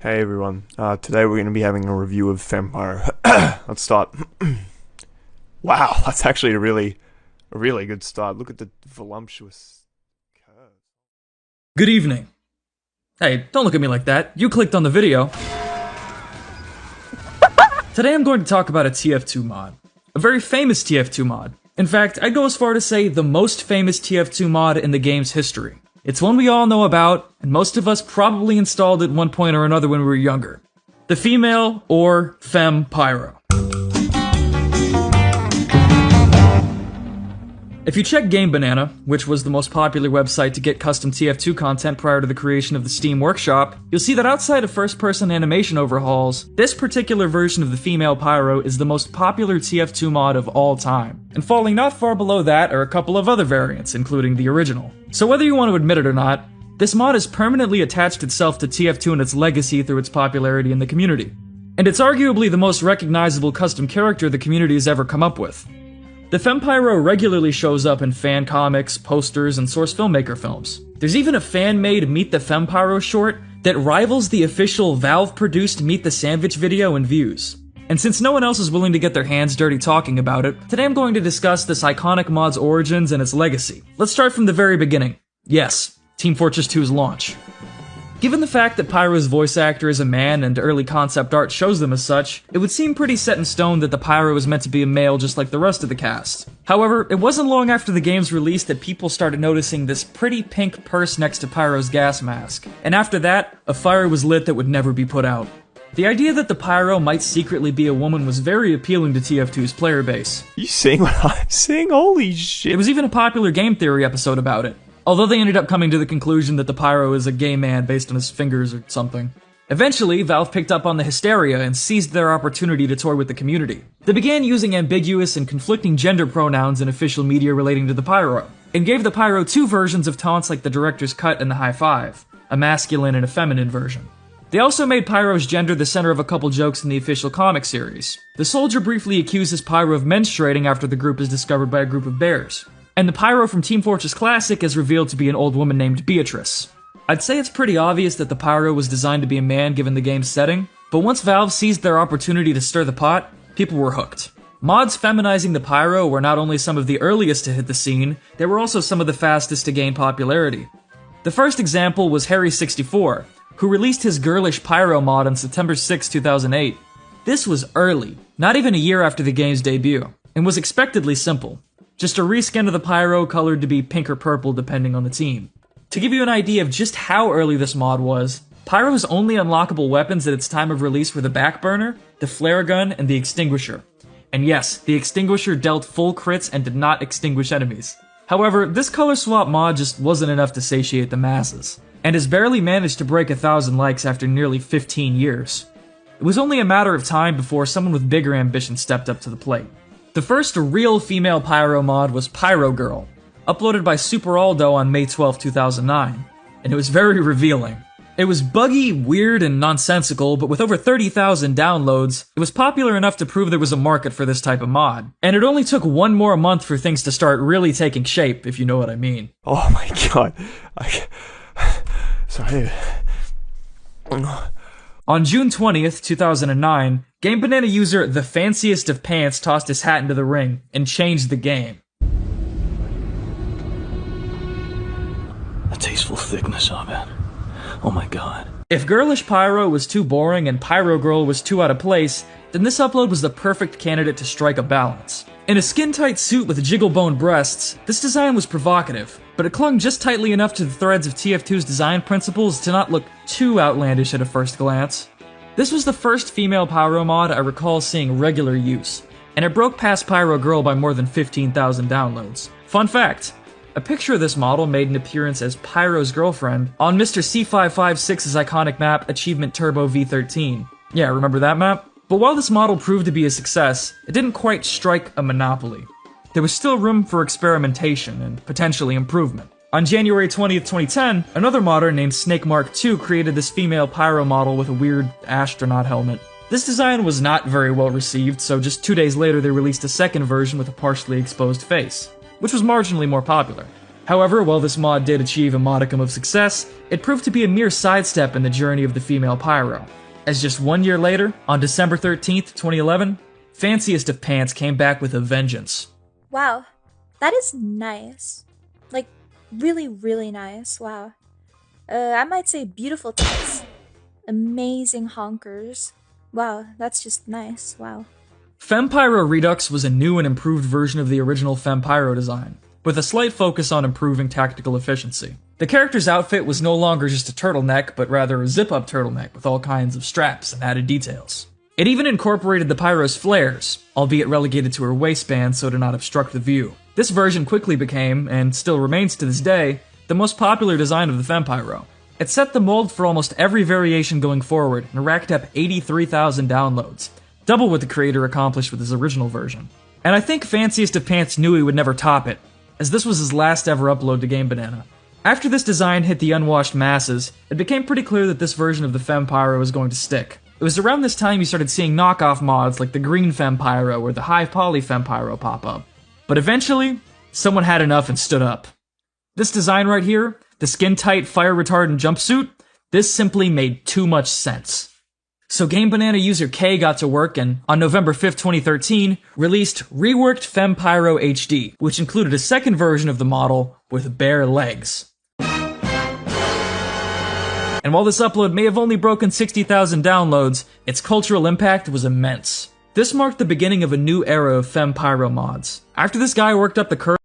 Hey everyone, today we're going to be having a review of Vampire. Let's start. Wow, that's actually a really good start. Look at the voluptuous curve. Good evening. Hey, don't look at me like that. You clicked on the video. Today I'm going to talk about a TF2 mod. A very famous TF2 mod. In fact, I'd go as far to say the most famous TF2 mod in the game's history. It's one we all know about, and most of us probably installed at one point or another when we were younger. The female, or femme, pyro. If you check Game Banana, which was the most popular website to get custom TF2 content prior to the creation of the Steam Workshop, you'll see that outside of first-person animation overhauls, this particular version of the female pyro is the most popular TF2 mod of all time. And falling not far below that are a couple of other variants, including the original. So whether you want to admit it or not, this mod has permanently attached itself to TF2 and its legacy through its popularity in the community. And it's arguably the most recognizable custom character the community has ever come up with. The Fempyro regularly shows up in fan comics, posters, and source filmmaker films. There's even a fan-made Meet the Fempyro short that rivals the official Valve-produced Meet the Sandwich video in views. And since no one else is willing to get their hands dirty talking about it, today I'm going to discuss this iconic mod's origins and its legacy. Let's start from the very beginning. Yes, Team Fortress 2's launch. Given the fact that Pyro's voice actor is a man and early concept art shows them as such, it would seem pretty set in stone that the Pyro was meant to be a male just like the rest of the cast. However, it wasn't long after the game's release that people started noticing this pretty pink purse next to Pyro's gas mask. And after that, a fire was lit that would never be put out. The idea that the Pyro might secretly be a woman was very appealing to TF2's player base. You seeing what I'm seeing? Holy shit. It was even a popular game theory episode about it. Although they ended up coming to the conclusion that the Pyro is a gay man based on his fingers or something. Eventually, Valve picked up on the hysteria and seized their opportunity to toy with the community. They began using ambiguous and conflicting gender pronouns in official media relating to the Pyro, and gave the Pyro two versions of taunts like the director's cut and the high five, a masculine and a feminine version. They also made Pyro's gender the center of a couple jokes in the official comic series. The soldier briefly accuses Pyro of menstruating after the group is discovered by a group of bears. And the Pyro from Team Fortress Classic is revealed to be an old woman named Beatrice. I'd say it's pretty obvious that the Pyro was designed to be a man given the game's setting, but once Valve seized their opportunity to stir the pot, people were hooked. Mods feminizing the Pyro were not only some of the earliest to hit the scene, they were also some of the fastest to gain popularity. The first example was Harry64, who released his girlish Pyro mod on September 6, 2008. This was early, not even a year after the game's debut, and was expectedly simple. Just a reskin of the Pyro colored to be pink or purple depending on the team. To give you an idea of just how early this mod was, Pyro's only unlockable weapons at its time of release were the backburner, the flare gun, and the extinguisher. And yes, the extinguisher dealt full crits and did not extinguish enemies. However, this color swap mod just wasn't enough to satiate the masses, and has barely managed to break 1,000 likes after nearly 15 years. It was only a matter of time before someone with bigger ambition stepped up to the plate. The first real female Pyro mod was Pyro Girl, uploaded by Super Aldo on May 12, 2009, and it was very revealing. It was buggy, weird, and nonsensical, but with over 30,000 downloads, it was popular enough to prove there was a market for this type of mod. And it only took one more month for things to start really taking shape, if you know what I mean. Oh my god. Sorry. On June 20th, 2009, Game Banana user The Fanciest of Pants tossed his hat into the ring and changed the game. A tasteful thickness of it. Oh my god. If Girlish Pyro was too boring and Pyro Girl was too out of place, then this upload was the perfect candidate to strike a balance. In a skin-tight suit with jiggle-bone breasts, this design was provocative, but it clung just tightly enough to the threads of TF2's design principles to not look too outlandish at a first glance. This was the first female Pyro mod I recall seeing regular use, and it broke past Pyro Girl by more than 15,000 downloads. Fun fact, a picture of this model made an appearance as Pyro's girlfriend on Mr. C556's iconic map Achievement Turbo V13. Yeah, remember that map? But while this model proved to be a success, it didn't quite strike a monopoly. There was still room for experimentation and potentially improvement. On January 20th, 2010, another modder named Snake Mark II created this female Pyro model with a weird astronaut helmet. This design was not very well received, so just 2 days later they released a second version with a partially exposed face, which was marginally more popular. However, while this mod did achieve a modicum of success, it proved to be a mere sidestep in the journey of the female pyro. As just 1 year later, on December 13th, 2011, Fanciest of Pants came back with a vengeance. Wow, that is nice. Like, really, really nice. Wow. I might say beautiful tits. Amazing honkers. Wow, that's just nice. Wow. Fempyro Redux was a new and improved version of the original Fempyro design, with a slight focus on improving tactical efficiency. The character's outfit was no longer just a turtleneck, but rather a zip-up turtleneck with all kinds of straps and added details. It even incorporated the Pyro's flares, albeit relegated to her waistband so to not obstruct the view. This version quickly became, and still remains to this day, the most popular design of the Fempyro. It set the mold for almost every variation going forward and racked up 83,000 downloads, double what the creator accomplished with his original version. And I think Fanciest of Pants knew he would never top it, as this was his last ever upload to Game Banana. After this design hit the unwashed masses, it became pretty clear that this version of the Fempyro was going to stick. It was around this time you started seeing knockoff mods like the Green Fempyro or the High Poly Fempyro pop up. But eventually, someone had enough and stood up. This design right here, the skin-tight fire-retardant jumpsuit, this simply made too much sense. So Game Banana user K got to work and, on November 5th, 2013, released Reworked Fempyro HD, which included a second version of the model with bare legs. And while this upload may have only broken 60,000 downloads, its cultural impact was immense. This marked the beginning of a new era of Fempyro mods. After this guy worked up the courage